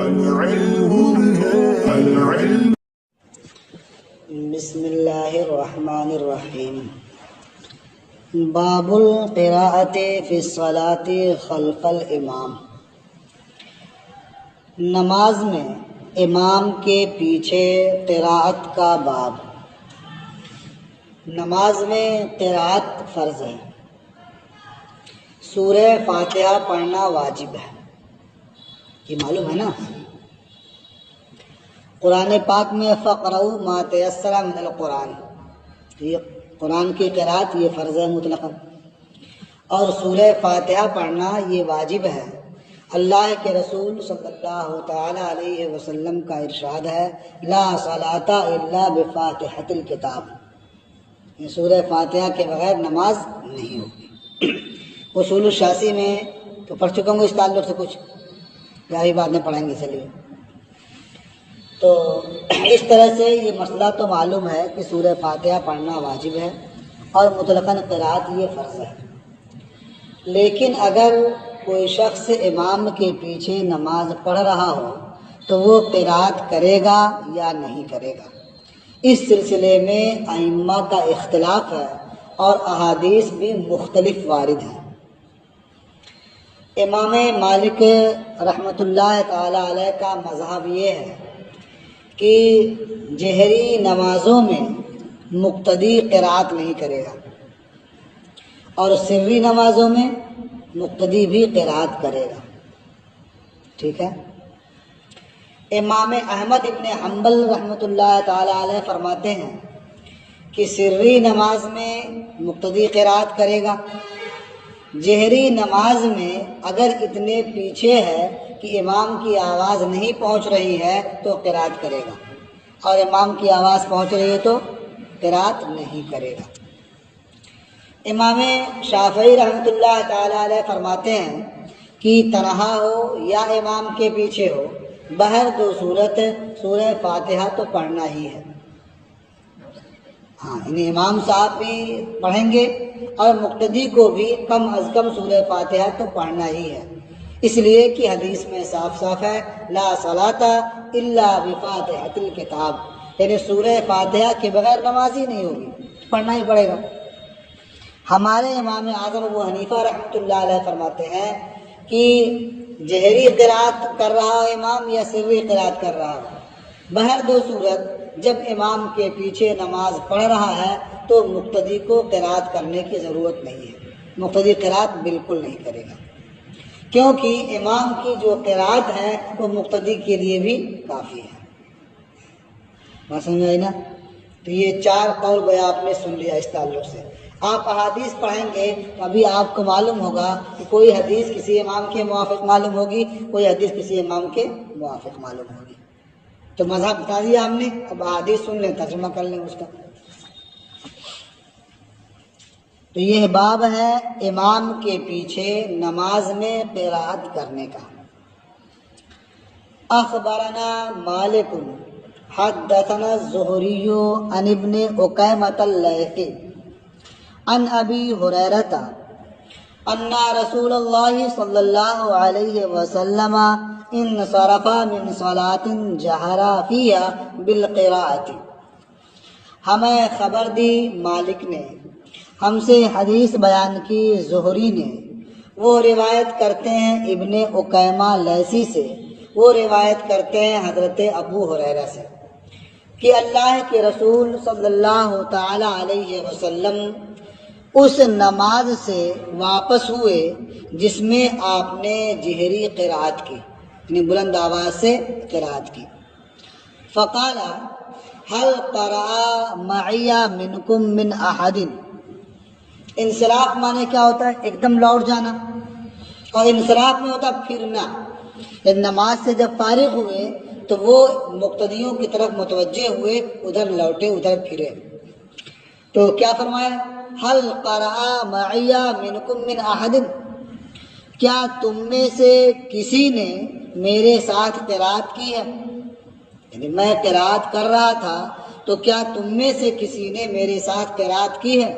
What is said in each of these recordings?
العلم. بسم اللہ الرحمن الرحیم. باب القراءۃ فی الصلاۃ خلف الامام. نماز میں امام کے پیچھے قراءت کا باب. نماز میں قراءت فرض ہے. سورہ فاتحہ پڑھنا واجب ہے، یہ معلوم ہے نا. قرآن پاک میں فقرؤ ما تیسر من القرآن، یہ قرآن کی قراءت یہ فرض ہے مطلقاً. اور سورہ فاتحہ پڑھنا یہ واجب ہے. اللہ کے رسول صلی اللہ تعالی علیہ وسلم کا ارشاد ہے لا صلاۃ الا بفاتحۃ الکتاب، یہ سورہ فاتحہ کے بغیر نماز نہیں ہوگی. اصول الشاسی میں تو پڑھ چکا ہوں اس تعلق سے کچھ، یہی بعد میں پڑھیں گے. چلیے، تو اس طرح سے یہ مسئلہ تو معلوم ہے کہ سورہ فاتحہ پڑھنا واجب ہے اور مطلقاً قراءت یہ فرض ہے. لیکن اگر کوئی شخص امام کے پیچھے نماز پڑھ رہا ہو تو وہ قراءت کرے گا یا نہیں کرے گا، اس سلسلے میں ائمہ کا اختلاف ہے اور احادیث بھی مختلف وارد ہیں. امام مالک رحمۃ اللہ تعالی علیہ کا مذہب یہ ہے کہ جہری نمازوں میں مقتدی قراءت نہیں کرے گا اور سری نمازوں میں مقتدی بھی قراءت کرے گا. ٹھیک ہے. امام احمد ابن حنبل رحمۃ اللہ تعالی علیہ فرماتے ہیں کہ سری نماز میں مقتدی قراءت کرے گا. جہری نماز میں اگر اتنے پیچھے ہے کہ امام کی آواز نہیں پہنچ رہی ہے تو قراءت کرے گا، اور امام کی آواز پہنچ رہی ہے تو قراءت نہیں کرے گا. امام شافعی رحمۃ اللہ تعالی علیہ فرماتے ہیں کہ تنہا ہو یا امام کے پیچھے ہو، بہر دو صورت سورہ فاتحہ تو پڑھنا ہی ہے. ہاں، یعنی امام صاحب بھی پڑھیں گے اور مقتدی کو بھی کم از کم سورہ فاتحہ تو پڑھنا ہی ہے، اس لیے کہ حدیث میں صاف صاف ہے لا صلاۃ الا بفاتحۃ الکتاب، یعنی سورہ فاتحہ کے بغیر نماز ہی نہیں ہوگی، پڑھنا ہی پڑے گا. ہمارے امام اعظم ابو حنیفہ رحمۃ اللہ علیہ فرماتے ہیں کہ جہری قراءت کر رہا ہو امام یا سری قراءت کر رہا ہو، بہر دو صورت جب امام کے پیچھے نماز پڑھ رہا ہے تو مقتدی کو قراءت کرنے کی ضرورت نہیں ہے. مقتدی قراءت بالکل نہیں کرے گا، کیونکہ امام کی جو قراءت ہے وہ مقتدی کے لیے بھی کافی ہے. بات سمجھ آئی نا؟ تو یہ چار قول گویا آپ نے سن لیا. اس تعلق سے آپ احادیث پڑھیں گے تو ابھی آپ کو معلوم ہوگا کہ کوئی حدیث کسی امام کے موافق معلوم ہوگی، کوئی حدیث کسی امام کے موافق معلوم ہوگی. تو مذہب بتا دیا ہم نے، اب احادیث سن لیں، ترجمہ کر لیں اس کا. تو یہ باب ہے امام کے پیچھے نماز میں قراءت کرنے کا. اخبرنا مالک حدثنا الزہری عن ابن عکیمۃ اللیثی عن ابی ہریرہ ان رسول اللہ صلی اللہ علیہ وسلم انصرف من صلاۃ جہر فیہا بالقراءۃ. ہمیں خبر دی مالک نے، ہم سے حدیث بیان کی زہری نے. وہ روایت کرتے ہیں ابن عکیمہ لیثی سے، وہ روایت کرتے ہیں حضرت ابو ہریرہ سے کہ اللہ کے رسول صلی اللہ تعالی علیہ وسلم اس نماز سے واپس ہوئے جس میں آپ نے جہری قراءت کی، یعنی بلند آواز سے قراءت کی. فقال هل قرأ معي منكم من احد. انصراف مانے کیا ہوتا ہے؟ ایک دم لوٹ جانا، اور انصراف میں ہوتا پھرنا. نماز سے جب فارغ ہوئے تو وہ مقتدیوں کی طرف متوجہ ہوئے، ادھر لوٹے، ادھر پھرے. تو کیا فرمایا؟ هل قرأ معي منكم من احد، کیا تم میں سے کسی نے میرے ساتھ قراءت کی ہے؟ یعنی میں قراءت کر رہا تھا تو کیا تم میں سے کسی نے میرے ساتھ قراءت کی ہے؟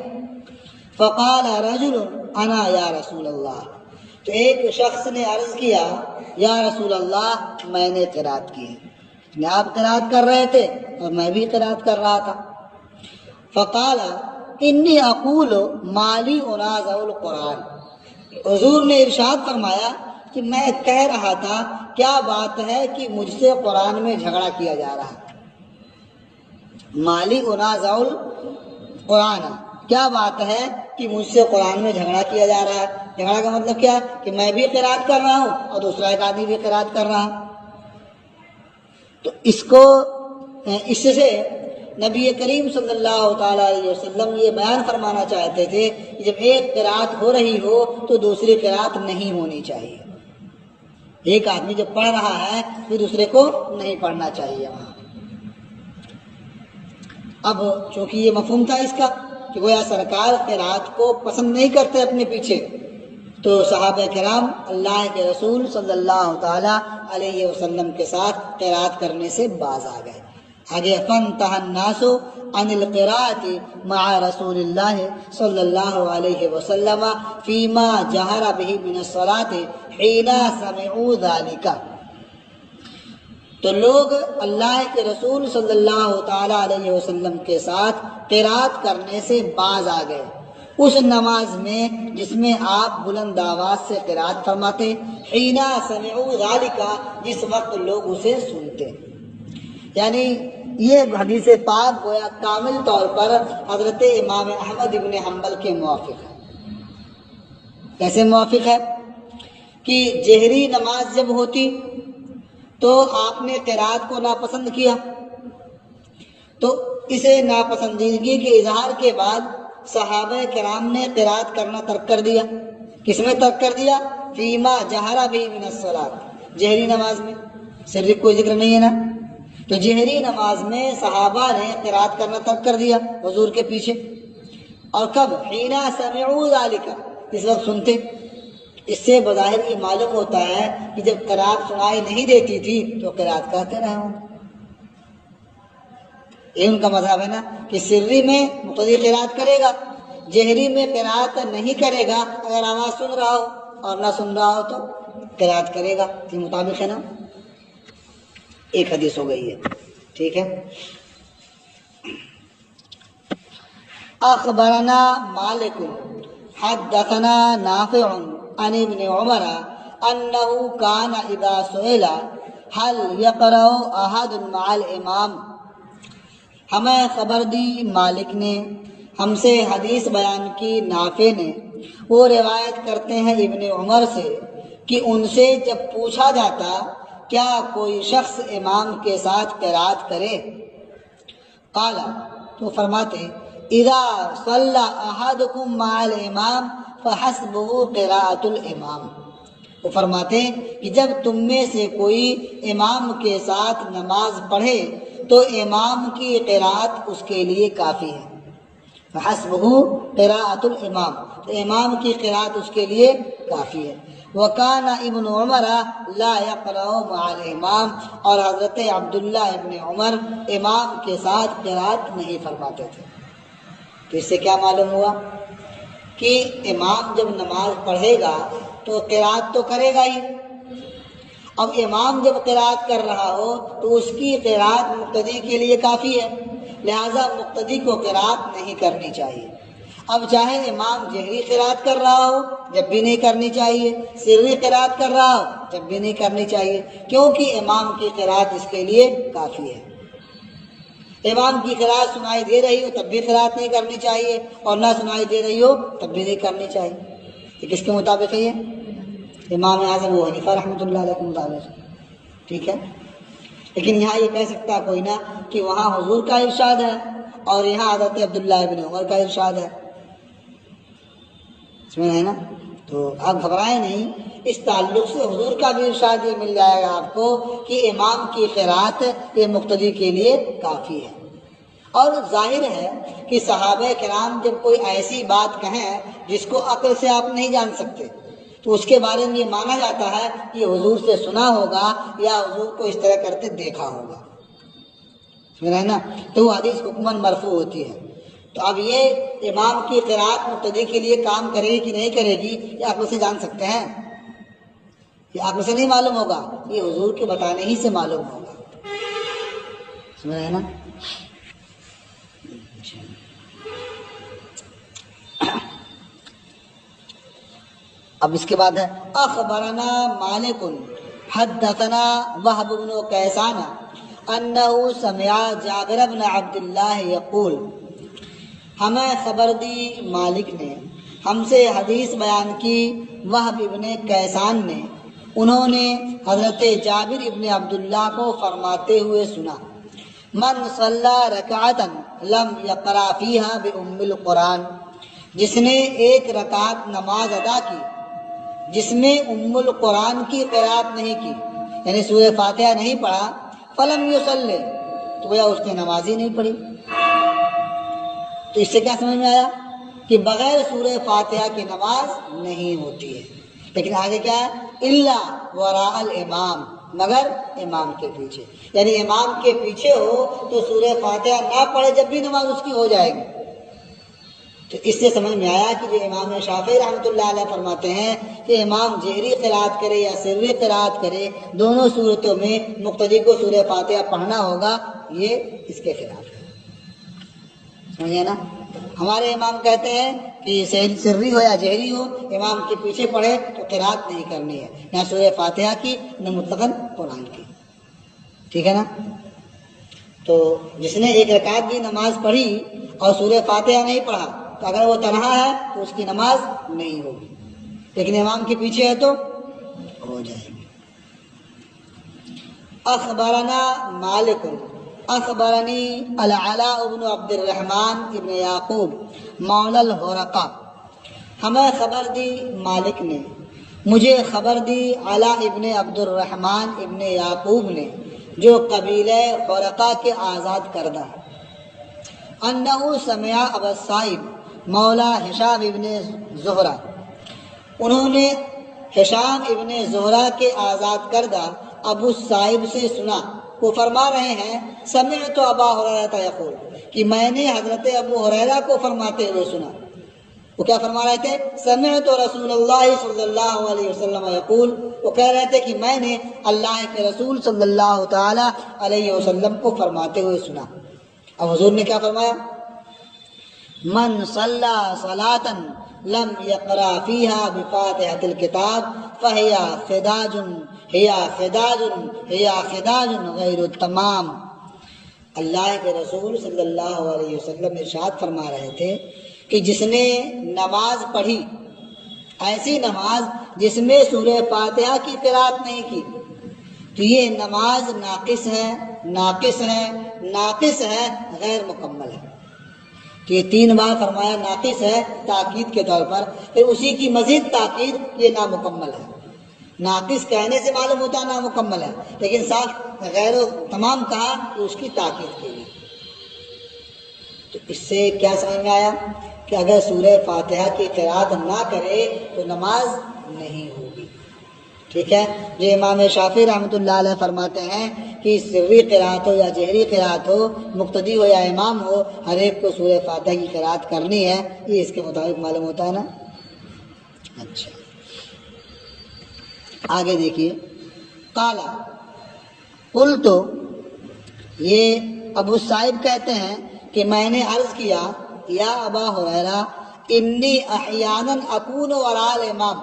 فقال رجل انا یا رسول اللہ. تو ایک شخص نے عرض کیا یا رسول اللہ میں نے قرات کی ہے، آپ قرات کر رہے تھے اور میں بھی قرات کر رہا تھا۔ فقال انی اقول مالی انازع القرآن، حضور نے ارشاد فرمایا کہ میں کہہ رہا تھا کیا بات ہے کہ مجھ سے قرآن میں جھگڑا کیا جا رہا ہے۔ مالی انازع القرآن، کیا بات ہے کہ مجھ سے قرآن میں جھگڑا کیا جا رہا ہے۔ جھگڑا کا مطلب کیا ہے کہ میں بھی قرات کر رہا ہوں اور دوسرا ایک آدمی بھی قرات کر رہا ہے۔ تو اس سے نبی کریم صلی اللہ تعالیٰ علیہ وسلم یہ بیان فرمانا چاہتے تھے کہ جب ایک قرات ہو رہی ہو تو دوسری قرات نہیں ہونی چاہیے۔ ایک آدمی جب پڑھ رہا ہے پھر دوسرے کو نہیں پڑھنا چاہیے وہاں۔ اب چونکہ یہ مفہوم تھا اس کا کہ گویا سرکار قرات کو پسند نہیں کرتے اپنے پیچھے، تو صحابہ کرام اللہ کے رسول صلی اللہ تعالیٰ علیہ وسلم کے ساتھ قرات کرنے سے باز آ گئے۔ آگے فانتهى الناس عن القراءة مع رسول اللہ صلی اللہ علیہ وسلم فيما جهر به من الصلاة حين سمعوا ذلك، تو لوگ اللہ کے رسول صلی اللہ تعالیٰ علیہ وسلم کے ساتھ قرات کرنے سے باز آ گئے اس نماز میں جس میں آپ بلند آواز سے قرات فرماتے، حین سمعوا ذالک، جس وقت لوگ اسے سنتے۔ یعنی یہ حدیث پاک گویا کامل طور پر حضرت امام احمد ابن حنبل کے موافق ہے۔ کیسے موافق ہے کہ جہری نماز جب ہوتی تو آپ نے قرات کو ناپسند کیا، تو اسے ناپسندیدگی کے اظہار کے بعد صحابہ کرام نے قرات کرنا ترک کر دیا۔ کس میں ترک کر دیا؟ فیما جہر بھی من الصلاۃ، جہری نماز میں، سری کوئی ذکر نہیں ہے نا، تو جہری نماز میں صحابہ نے قرات کرنا ترک کر دیا حضور کے پیچھے۔ اور کب؟ حین سمعوا ذالک، اس وقت سنتے۔ اس سے بظاہر یہ معلوم ہوتا ہے کہ جب قرات سنائی نہیں دیتی تھی تو قرات کہتے رہے ہوں۔ یہ ان کا مذہب ہے نا کہ سری میں مقتدی قرات کرے گا، جہری میں قرات نہیں کرے گا، اگر آواز سن رہا ہو اور نہ سن رہا ہو تو قرات کرے گا۔ یہ مطابق ہے نا، ایک حدیث ہو گئی ہے، ٹھیک ہے۔ اخبرنا مالک حدثنا نافع عن ابن عمر انه كان اذا سئل هل يقرأ احد مع الامام، ہمیں خبر دی مالک نے، ہم سے حدیث بیان کی نافع نے، وہ روایت کرتے ہیں ابن عمر سے کہ ان سے جب پوچھا جاتا کیا کوئی شخص امام کے ساتھ قرات کرے، قال، تو فرماتے اذا صلى احدكم مع الامام فحسبه قراءة الامام، وہ فرماتے کہ جب تم میں سے کوئی امام کے ساتھ نماز پڑھے تو امام کی قراءت اس کے لیے کافی ہے۔ فحسبه قراءة الامام، تو امام کی قراءت اس کے لیے کافی ہے۔ وکان ابن عمر لا يقرأ مع الامام، اور حضرت عبداللہ ابن عمر امام کے ساتھ قراءت نہیں فرماتے تھے۔ تو اس سے کیا معلوم ہوا کہ امام جب نماز پڑھے گا تو قراءت تو کرے گا ہی۔ اب امام جب قراءت کر رہا ہو تو اس کی قراءت مقتدی کے لیے کافی ہے، لہذا مقتدی کو قراءت نہیں کرنی چاہیے۔ اب چاہے امام جہری قراءت کر رہا ہو جب بھی نہیں کرنی چاہیے، سری قراءت کر رہا ہو جب بھی نہیں کرنی چاہیے، کیونکہ امام کی قراءت اس کے لیے کافی ہے۔ امام کی قراءت سنائی دے رہی ہو تب بھی قراءت نہیں کرنی چاہیے، اور نہ سنائی دے رہی ہو تب بھی نہیں کرنی چاہیے۔ یہ کس کے مطابق ہے؟ یہ امام اعظم ابو حنیفہ رحمۃ اللہ علیہ کے مطابق، ٹھیک ہے۔ لیکن یہاں یہ کہہ سکتا کوئی نہ کہ وہاں حضور کا ارشاد ہے اور یہاں حضرت عبداللہ ابن عمر کا ارشاد ہے، اس میں ہے نا، تو آپ گھبرائیں نہیں، اس تعلق سے حضور کا بھی ارشاد یہ مل جائے گا آپ کو کہ امام کی قراءت یہ مقتدی کے لیے کافی ہے۔ اور ظاہر ہے کہ صحابہ کرام جب کوئی ایسی بات کہیں جس کو عقل سے آپ نہیں جان سکتے تو اس کے بارے میں یہ مانا جاتا ہے کہ حضور سے سنا ہوگا یا حضور کو اس طرح کرتے دیکھا ہوگا، سمجھ رہے نا، تو وہ حدیث حکماً مرفوع ہوتی ہے۔ تو اب یہ امام کی قراءت مقتدی کے لیے کام کرے گی کہ نہیں کرے گی یہ آپ اسے جان سکتے ہیں؟ یہ عقل سے نہیں معلوم ہوگا، یہ حضور کے بتانے ہی سے معلوم ہوگا. سمجھ رہے ہیں نا؟ اب اس کے بعد ہے اخبرنا مالک حدثنا وهب بن کیسان انه سمع جابر بن عبد اللہ یقول، ہمیں خبر دی مالک نے، ہم سے حدیث بیان کی وہب ابن کیسان نے، انہوں نے حضرت جابر ابن عبداللہ کو فرماتے ہوئے سنا، من صلی رکعتا لم یقرأ فیہا بأم القرآن، جس نے ایک رکعت نماز ادا کی جس میں ام القرآن کی قرأت نہیں کی، یعنی سورہ فاتحہ نہیں پڑھا، فلم یصلی، تو گویا اس نے نماز ہی نہیں پڑھی. تو اس سے کیا سمجھ میں آیا کہ بغیر سورہ فاتحہ کی نماز نہیں ہوتی ہے. لیکن آگے کیا ہے؟ الا وراء الامام، مگر امام کے پیچھے، یعنی امام کے پیچھے ہو تو سورہ فاتحہ نہ پڑھے جب بھی نماز اس کی ہو جائے گی. تو اس سے سمجھ میں آیا کہ جو امام شافعی رحمۃ اللہ علیہ فرماتے ہیں کہ امام جہری قرات کرے یا سری قرات کرے، دونوں صورتوں میں مقتدی کو سورہ فاتحہ پڑھنا ہوگا، یہ اس کے خلاف ہے. سمجھے نا؟ ہمارے امام کہتے ہیں کہ سری ہو یا جہری ہو، امام کے پیچھے پڑھے تو قرات نہیں کرنی ہے، نہ سورہ فاتحہ کی نہ مطلقاً قرآن کی. ٹھیک ہے نا؟ تو جس نے ایک رکعت بھی نماز پڑھی اور سورہ فاتحہ نہیں پڑھا تو اگر وہ تنہا ہے تو اس کی نماز نہیں ہوگی، لیکن امام کے پیچھے ہے تو ہو جائے گی. اخبرنا مالک اخبرنی العلاء بن عبد الرحمن ابن یعقوب مولا الحرقہ، ہمیں خبر دی مالک نے، مجھے خبر دی علاء ابن عبد الرحمن ابن یعقوب نے جو قبیلہ حرقہ کے آزاد کردہ، انہو سمع ابا الصائب مولا ہشام ابن زہرہ، انہوں نے ہشام ابن زہرہ کے آزاد کردہ ابو الصائب سے سنا، وہ فرما رہے ہیں سمعت ابا ہریرہ یقول، کہ میں نے حضرت ابو ہریرہ کو فرماتے ہوئے سنا. وہ کیا فرما رہے تھے؟ سمعت رسول اللہ صلی اللہ علیہ وسلم یقول، وہ کہہ رہے تھے کہ میں نے اللہ کے رسول صلی اللہ تعالی علیہ وسلم کو فرماتے ہوئے سنا. اب حضور نے کیا فرمایا؟ من صلی صلاۃ لم یقرأ فیہا بفاتحۃ الکتاب فہی خداج غیر التمام. اللہ کے رسول صلی اللہ علیہ وسلم ارشاد فرما رہے تھے کہ جس نے نماز پڑھی، ایسی نماز جس میں سورہ فاتحہ کی قرات نہیں کی، تو یہ نماز ناقص ہے، ناقص ہے، ناقص ہے، غیر مکمل ہے. تو یہ 3 بار فرمایا ناقص ہے تاکید کے طور پر، پھر اسی کی مزید تاکید یہ نامکمل ہے. ناقص کہنے سے معلوم ہوتا ہے نامکمل ہے، لیکن صاف غیر تمام کہا کہ اس کی تاکید کے لیے. تو اس سے کیا سمجھ میں آیا کہ اگر سورہ فاتحہ کی قرات نہ کرے تو نماز نہیں ہوگی. ٹھیک ہے؟ جو امام شافعی رحمۃ اللہ علیہ فرماتے ہیں کہ سری قرات ہو یا جہری قرات ہو، مقتدی ہو یا امام ہو، ہر ایک کو سورہ فاتحہ کی قرات کرنی ہے، یہ اس کے مطابق معلوم ہوتا ہے نا. اچھا آگے دیکھیے، قالا قلت، یہ ابو صائب کہتے ہیں کہ میں نے عرض کیا یا ابا ہریرہ انی احیانا اکون وراء الامام،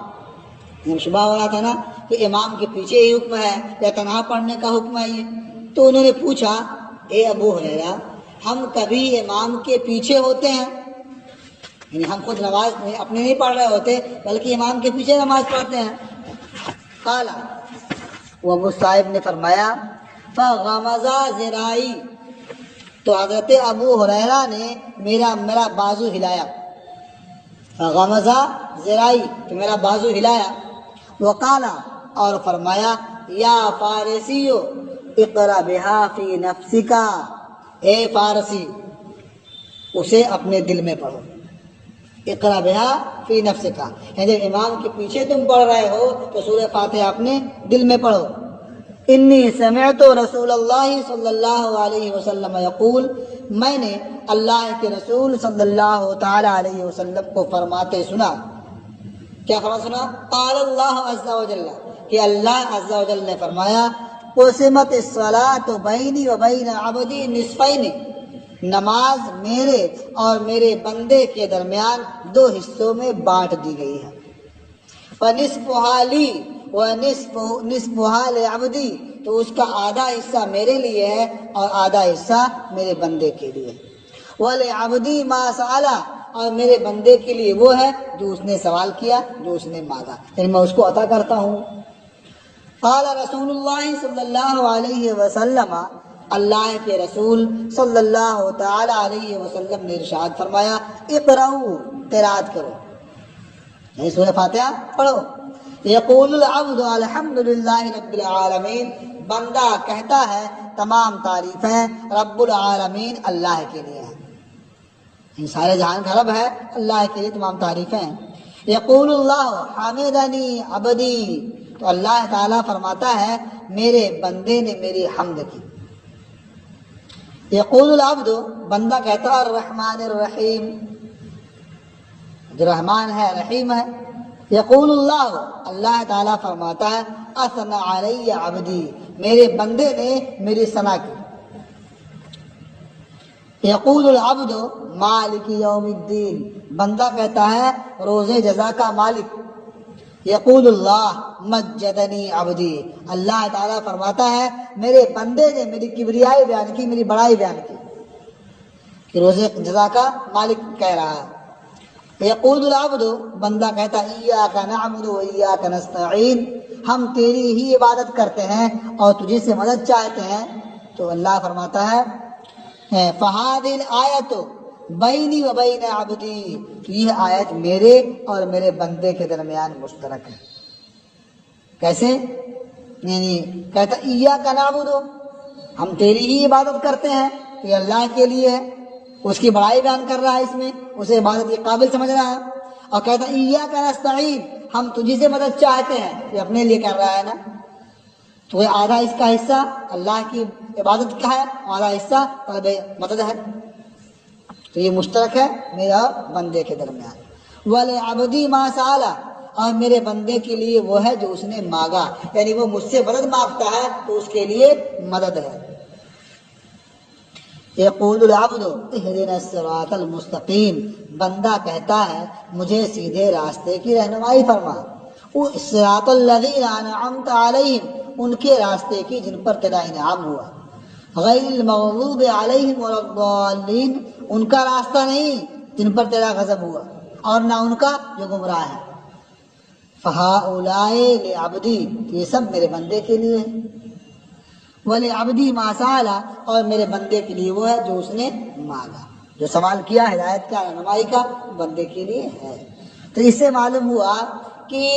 شبہ ہو رہا تھا نا کہ امام کے پیچھے ہی حکم ہے یا تنہا پڑھنے کا حکم ہے یہ. تو انہوں نے پوچھا اے ابو ہریرہ ہم کبھی امام کے پیچھے ہوتے ہیں، یعنی ہم خود نماز اپنے نہیں پڑھ رہے ہوتے بلکہ امام کے پیچھے نماز پڑھتے ہیں. قالا، وہ ابو صاحب نے فرمایا فغمز ذراعی، تو حضرت ابو ہریرہ نے میرا بازو ہلایا. فغمز ذراعی، تو میرا بازو ہلایا. وقالا، اور فرمایا یا فارسیو اقرأ بہا فی نفسکا، اے فارسی اسے اپنے دل میں پڑھو. اقرأ بہا فی نفسکا، یعنی جب امام کے پیچھے تم پڑھ رہے ہو تو سورہ فاتحہ اپنے دل میں پڑھو. انی سمعت رسول اللہ صلی اللہ علیہ وسلم یقول، میں نے اللہ کے رسول صلی اللہ تعالی علیہ وسلم کو فرماتے سنا. کیا فرما سنا؟ قال اللہ عز و جل، کہ اللہ عز و جل نے فرمایا قسمت الصلاۃ بینی و بین عبدی نصفین، نماز میرے اور میرے بندے کے درمیان دو حصوں میں بانٹ دی گئی ہے، فنصفها لی ونصفها لعبدی، تو اس کا آدھا حصہ میرے لیے ہے اور آدھا حصہ میرے بندے کے لیے، ولعبدی ما سأل، اور میرے بندے کے لیے وہ ہے جو اس نے سوال کیا، جو اس نے مانگا، یعنی میں اس کو عطا کرتا ہوں۔ قال رسول اللہ صلی اللہ علیہ وسلم، اللہ کے رسول صلی اللہ تعالی علیہ وسلم نے ارشاد فرمایا اقرؤ، قرات کرو، یعنی سورہ فاتحہ پڑھو۔ یقول العبد الحمد للہ رب العالمین، بندہ کہتا ہے تمام تعریفیں رب العالمین اللہ کے لیے ہیں، یہ سارے جہان کا رب ہے، اللہ کے لیے تمام تعریفیں ہیں۔ یقول اللہ حمدنی عبدی، تو اللہ تعالیٰ فرماتا ہے میرے بندے نے میری حمد کی۔ یقول العبد، بندہ کہتا ہے الرحمن الرحیم، جو رحمان ہے رحیم ہے۔ یقول اللہ، اللہ تعالیٰ فرماتا ہے اثنى علی عبدی، میرے بندے نے میری ثنا کی۔ یقول العبد مالک یوم الدین، بندہ کہتا ہے روز جزا کا مالک۔ یقول اللہ مجدنی عبدی، اللہ تعالیٰ فرماتا ہے میرے بندے نے میری کبریائی بیان کی، میری بڑائی بیان کی، کہ روز جزا کا مالک کہہ رہا ہے۔ یقول العبد، بندہ کہتا ایاک نعبد و ایاک نستعین، ہم تیری ہی عبادت کرتے ہیں اور تجھے سے مدد چاہتے ہیں، تو اللہ فرماتا ہے فہذہ الآیۃ بینی و بین عبدی، تو یہ آیت میرے اور میرے بندے کے درمیان مشترک ہے۔ کیسے؟ یعنی کہتا ایاک نعبد، ہم تیری ہی عبادت کرتے ہیں، تو یہ اللہ کے لیے ہے، اس کی بڑائی بیان کر رہا ہے، اس میں اسے عبادت کے قابل سمجھ رہا ہے۔ اور کہتا ایاک نستعین، ہم تجھی سے مدد چاہتے ہیں، یہ اپنے لیے کر رہا ہے نا، تو یہ آدھا اس کا حصہ اللہ کی عبادت کا ہے، آدھا حصہ طلب مدد ہے، تو یہ مشترک ہے میرا بندے کے درمیان۔ وَلِعَبْدِي مَا سَأَلَ، اور میرے بندے کے لیے وہ ہے جو اس نے مانگا، یعنی وہ مجھ سے مدد مانگتا ہے تو اس کے لیے مدد ہے۔ یقول العبد اہدنا الصراط المستقیم، بندہ کہتا ہے مجھے سیدھے راستے کی رہنمائی فرما، صراط الذین انعمت علیہم، ان کے راستے کی جن پر تیرا انعام ہوا، غیر المغضوب علیہم ولا الضالین، ان کا راستہ نہیں جن پر تیرا غضب ہوا، اور نہ ان کا جو گمراہ ہے۔ فہؤلاء لعبدی، یہ سب میرے بندے کے لیے ہے۔ وَلِعَبْدِي مَا سَأَلَ، اور میرے بندے کے لیے وہ ہے جو اس نے مانگا، جو سوال کیا ہدایت کا، رہنمائی کا، بندے کے لیے ہے۔ تو اس سے معلوم ہوا کہ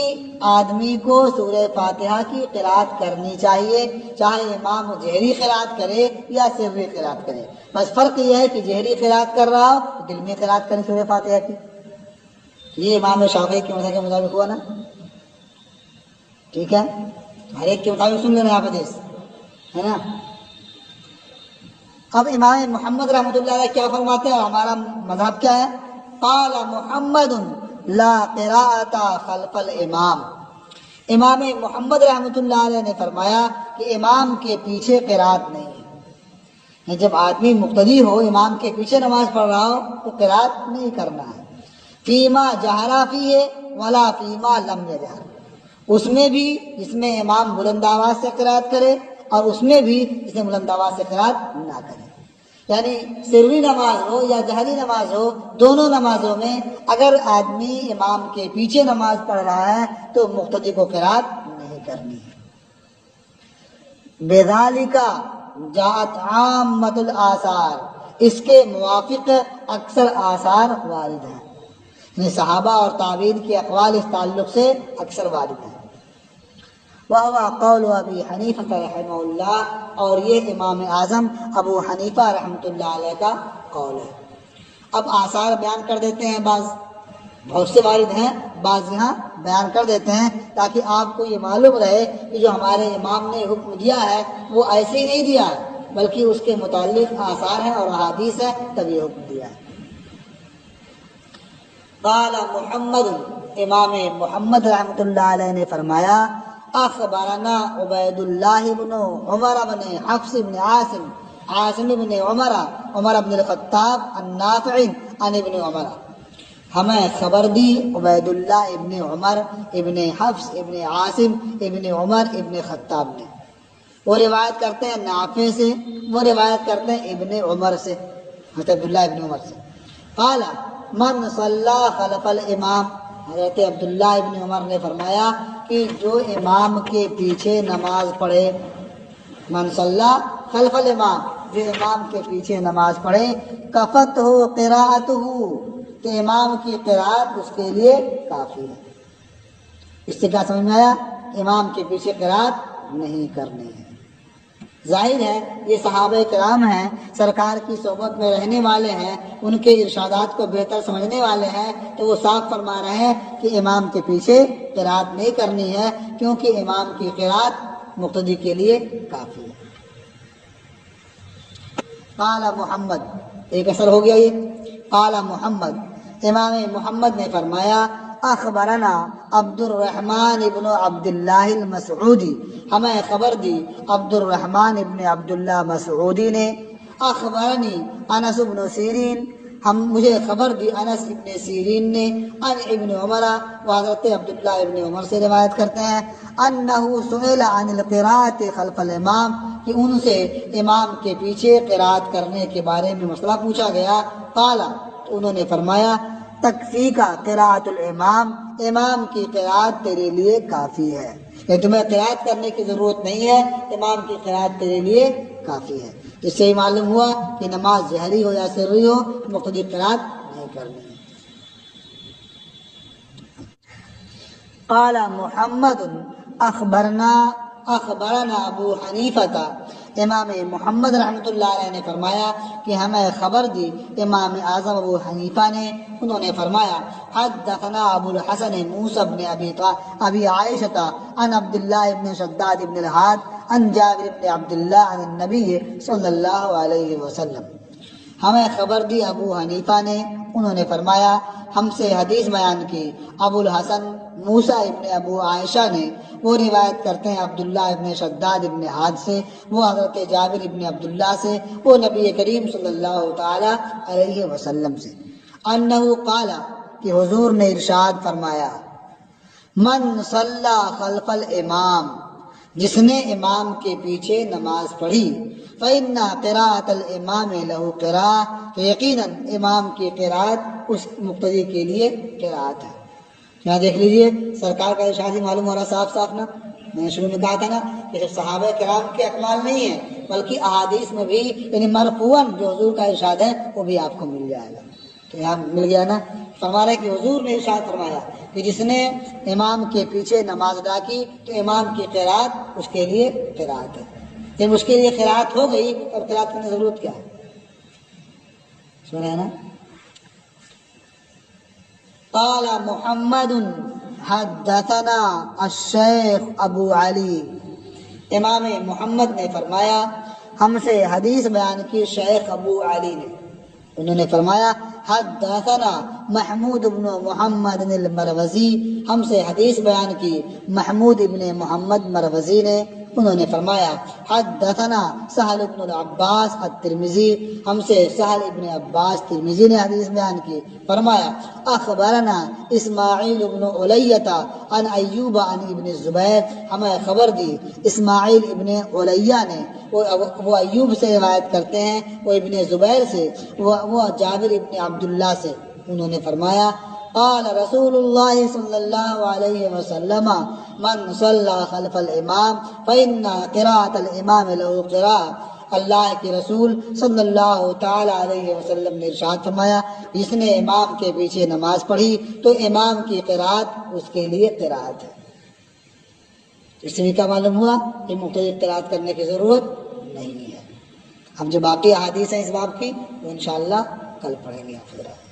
آدمی کو سورہ فاتحہ کی قرات کرنی چاہیے، چاہے امام جہری قرات کرے یا سری قرات کرے، بس فرق یہ ہے کہ جہری قرات کر رہا ہو تو دل میں قرات کرے سورہ فاتحہ کی، یہ امام شافعی کے مذہب کے مطابق ہوا نا، ٹھیک ہے، ہر ایک کے مطابق سن لینا آپ حدیث ہے نا۔ اب امام محمد رحمۃ اللہ علیہ کیا فرماتے ہیں اور ہمارا مذہب کیا ہے؟ قال محمد لا قراءۃ خلف الامام، امام محمد رحمۃ اللہ علیہ نے فرمایا کہ امام کے پیچھے قراءت نہیں ہے، جب آدمی مقتدی ہو، امام کے پیچھے نماز پڑھ رہا ہو تو قراءت نہیں کرنا ہے۔ فیما جہرا فیہ ولا فیما لم یجہر، اس میں بھی جس میں امام بلند آواز سے قراءت کرے اور اس میں بھی جس میں بلند آواز سے قراءت نہ کرے، یعنی سری نماز ہو یا جہری نماز ہو، دونوں نمازوں میں اگر آدمی امام کے پیچھے نماز پڑھ رہا ہے تو مقتدی کو قراءت نہیں کرنی ہے۔ بذالک جاءت عامۃ الآثار، اس کے موافق اکثر آثار وارد ہیں، یعنی صحابہ اور تابعین کے اقوال اس تعلق سے اکثر وارد ہیں۔ وَهُوَ قَوْلُ أَبِي حَنِيفَةَ رَحِمَهُ اللَّهُ، اور یہ امام اعظم ابو حنیفہ رحمۃ اللہ علیہ کا قول ہے۔ اب آثار بیان کر دیتے ہیں، بعض بہت سے وارد ہیں، بعض یہاں بیان کر دیتے ہیں تاکہ آپ کو یہ معلوم رہے کہ جو ہمارے امام نے حکم دیا ہے وہ ایسے ہی نہیں دیا ہے، بلکہ اس کے متعلق آثار ہیں اور احادیث ہے تب یہ حکم دیا ہے۔ قال محمد، امام محمد رحمۃ اللہ علیہ نے فرمایا اخبرنا عبید اللہ بن عمر بن حفص بن عاصم عاصم بن عمر عمر بن الخطاب النافع عن ابن عمر، ہمیں خبر دی عبید اللہ ابن عمر ابن حفص ابن عاصم ابن عمر ابن خطاب نے، وہ روایت کرتے ہیں نافع سے، وہ روایت کرتے ہیں ابن عمر سے، حضرت عبداللہ ابن عمر سے۔ قال من صلی خلف الامام، حضرت عبداللہ ابن عمر نے فرمایا کہ جو امام کے پیچھے نماز پڑھے، من صلی خلف الامام، جو امام کے پیچھے نماز پڑھے، کفت ہو قراءتہ، تو امام کی قراءت اس کے لیے کافی ہے۔ اس سے کیا سمجھ میں آیا؟ امام کے پیچھے قراءت نہیں کرنی ہے۔ ظاہر ہے یہ صحابہ کرام ہیں، سرکار کی صحبت میں رہنے والے ہیں، ان کے ارشادات کو بہتر سمجھنے والے ہیں، تو وہ صاف فرما رہے ہیں کہ امام کے پیچھے قراءت نہیں کرنی ہے، کیونکہ امام کی قراءت مقتدی کے لیے کافی ہے۔ قال محمد، ایک اثر ہو گیا یہ، قال محمد، امام محمد نے فرمایا اخبرنا عبد الرحمن ابن عبداللہ المسعودی، ہمیں خبر دی عبد الرحمن ابن عبداللہ مسعودی نے، اخبرنی انس ابن سیرین، مجھے خبر دی انس ابن سیرین نے، عن ابن عمر، وہ حضرت عبداللہ ابن عمر سے روایت کرتے ہیں، انہو سئل عن القراءۃ خلف الامام، کہ ان سے امام کے پیچھے قراءت کرنے کے بارے میں مسئلہ پوچھا گیا، قال، انہوں نے فرمایا تکفی کا قراءت الامام، امام کی قراءت تیرے لیے کافی ہے، کہ تمہیں قراءت کرنے کی ضرورت نہیں ہے، امام کی قراءت تیرے لیے کافی ہے۔ اس سے معلوم ہوا کہ نماز جہری ہو یا سری ہو، مقتدی قراءت نہیں کرنی ہے۔ قال محمد اخبرنا ابو حنیفہ، امام محمد رحمۃ اللہ علیہ نے فرمایا کہ ہمیں خبر دی امام اعظم ابو حنیفہ نے، انہوں نے فرمایا حدثنا ابو الحسن موسیٰ بن ابی عائشہ عن عبداللہ بن شداد بن الحاد عن جابر بن عبداللہ عن النبی صلی اللہ علیہ وسلم، ہمیں خبر دی ابو حنیفہ نے، انہوں نے فرمایا ہم سے حدیث بیان کی ابو الحسن موسیٰ ابن ابو عائشہ نے، وہ روایت کرتے ہیں عبداللہ ابن شداد ابن حاد سے، وہ حضرت جابر ابن عبداللہ سے، وہ نبی کریم صلی اللہ تعالی علیہ وسلم سے، انہو قال، کہ حضور نے ارشاد فرمایا من صلی خلف الامام، جس نے امام کے پیچھے نماز پڑھی، فإن قراءة الامام له قراءة، تو یقیناً امام کی قراءت اس مقتدی کے لیے قراءت ہے۔ یہاں دیکھ لیجئے سرکار کا ارشاد ہی معلوم ہو رہا صاف صاف نا، میں نے شروع میں کہا تھا نا کہ صرف صحابہ کرام کے اکمال نہیں ہیں، بلکہ احادیث میں بھی یعنی مرفوعاً جو حضور کا ارشاد ہے وہ بھی آپ کو مل جائے گا۔ تو یہاں مل گیا نا، فرما رہے کہ حضور نے ارشاد فرمایا کہ جس نے امام کے پیچھے نماز ادا کی تو امام کی قراءت اس کے لیے قراءت ہے۔ جب اس کے لیے قراءت ہو گئی اور قراءت کرنے کی ضرورت کیا ہے؟ سنا نا، قال محمد حدثنا الشیخ ابو علی، امام محمد نے فرمایا ہم سے حدیث بیان کی شیخ ابو علی نے، انہوں نے فرمایا حدثنا محمود بن محمد المروزی، ہم سے حدیث بیان کی محمود ابن محمد مروزی نے، انہوں نے فرمایا حدثنا سہل بن العباس الترمذی، ہم سے سہل ابن عباس ترمذی نے حدیث بیان کی، فرمایا اخبرنا اسماعیل بن علیہ عن ایوب عن ابن الزبیر، ہمیں خبر دی اسماعیل ابن علیہ نے، وہ ایوب سے روایت کرتے ہیں، وہ ابن زبیر سے، وہ جابر ابن عبداللہ سے، انہوں نے فرمایا قال رسول اللہ صلی اللہ علیہ وسلم من صلی خلف الامام فإن قراءة الامام له قراءة، اللہ کے رسول صلی اللہ تعالی علیہ وسلم نے ارشاد فرمایا جس نے امام کے پیچھے نماز پڑھی تو امام کی قراءت اس کے لیے قراءت ہے۔ اس سے بھی کیا معلوم ہوا کہ مقتدی قراءت کرنے کی ضرورت نہیں ہے۔ اب جو باقی احادیث ہیں اس باب کی وہ انشاءاللہ کل پڑھیں گے آپ حضرات۔